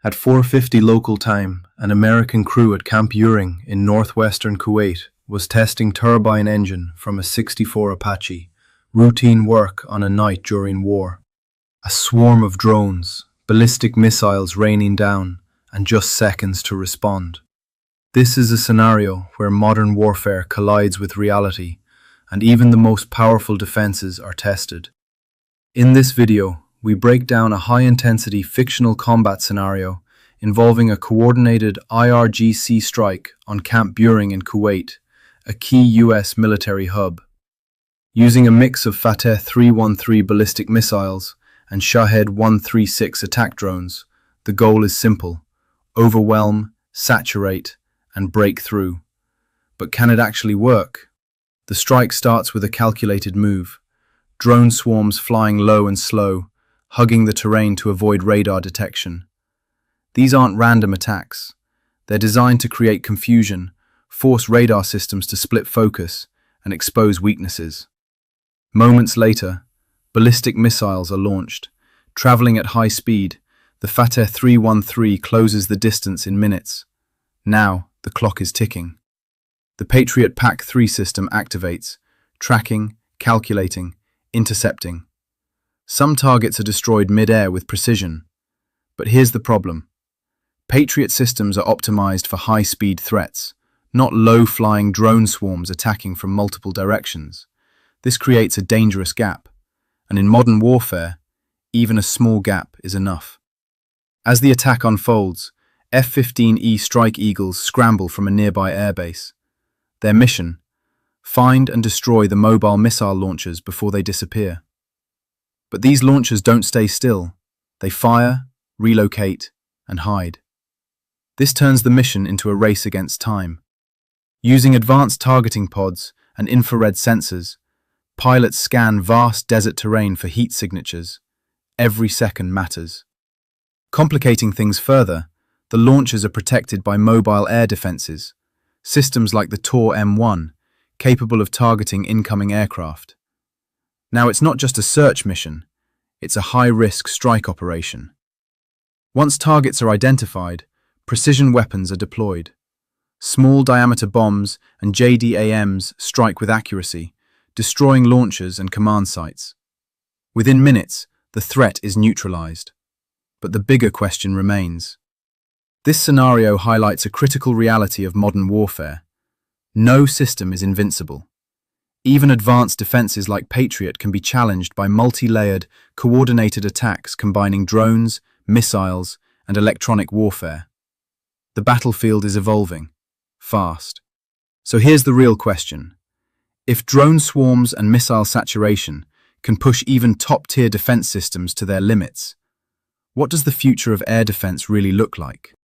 At 4:50 local time, an American crew at Camp Buehring in northwestern Kuwait was testing turbine engine from a 64 Apache, routine work on a night during war. A swarm of drones, ballistic missiles raining down, and just seconds to respond. This is a scenario where modern warfare collides with reality, and even the most powerful defenses are tested. In this video, we break down a high-intensity fictional combat scenario involving a coordinated IRGC strike on Camp Buehring in Kuwait, a key US military hub. Using a mix of Fateh 313 ballistic missiles and Shahed 136 attack drones, the goal is simple: overwhelm, saturate, and break through. But can it actually work? The strike starts with a calculated move. Drone swarms flying low and slow, hugging the terrain to avoid radar detection. These aren't random attacks. They're designed to create confusion, force radar systems to split focus, and expose weaknesses. Moments later, ballistic missiles are launched. Traveling at high speed, the Fateh 313 closes the distance in minutes. Now, the clock is ticking. The Patriot PAC-3 system activates, tracking, calculating, intercepting. Some targets are destroyed mid-air with precision. But here's the problem. Patriot systems are optimized for high-speed threats, not low-flying drone swarms attacking from multiple directions. This creates a dangerous gap, and in modern warfare, even a small gap is enough. As the attack unfolds, F-15E Strike Eagles scramble from a nearby airbase. Their mission: find and destroy the mobile missile launchers before they disappear. But these launchers don't stay still. They fire, relocate, and hide. This turns the mission into a race against time. Using advanced targeting pods and infrared sensors, pilots scan vast desert terrain for heat signatures. Every second matters. Complicating things further, the launchers are protected by mobile air defenses, systems like the Tor M1, capable of targeting incoming aircraft. Now, it's not just a search mission, it's a high-risk strike operation. Once targets are identified, precision weapons are deployed. Small-diameter bombs and JDAMs strike with accuracy, destroying launchers and command sites. Within minutes, the threat is neutralized. But the bigger question remains. This scenario highlights a critical reality of modern warfare. No system is invincible. Even advanced defenses like Patriot can be challenged by multi-layered, coordinated attacks combining drones, missiles, and electronic warfare. The battlefield is evolving, fast. So here's the real question. If drone swarms and missile saturation can push even top-tier defense systems to their limits, what does the future of air defense really look like?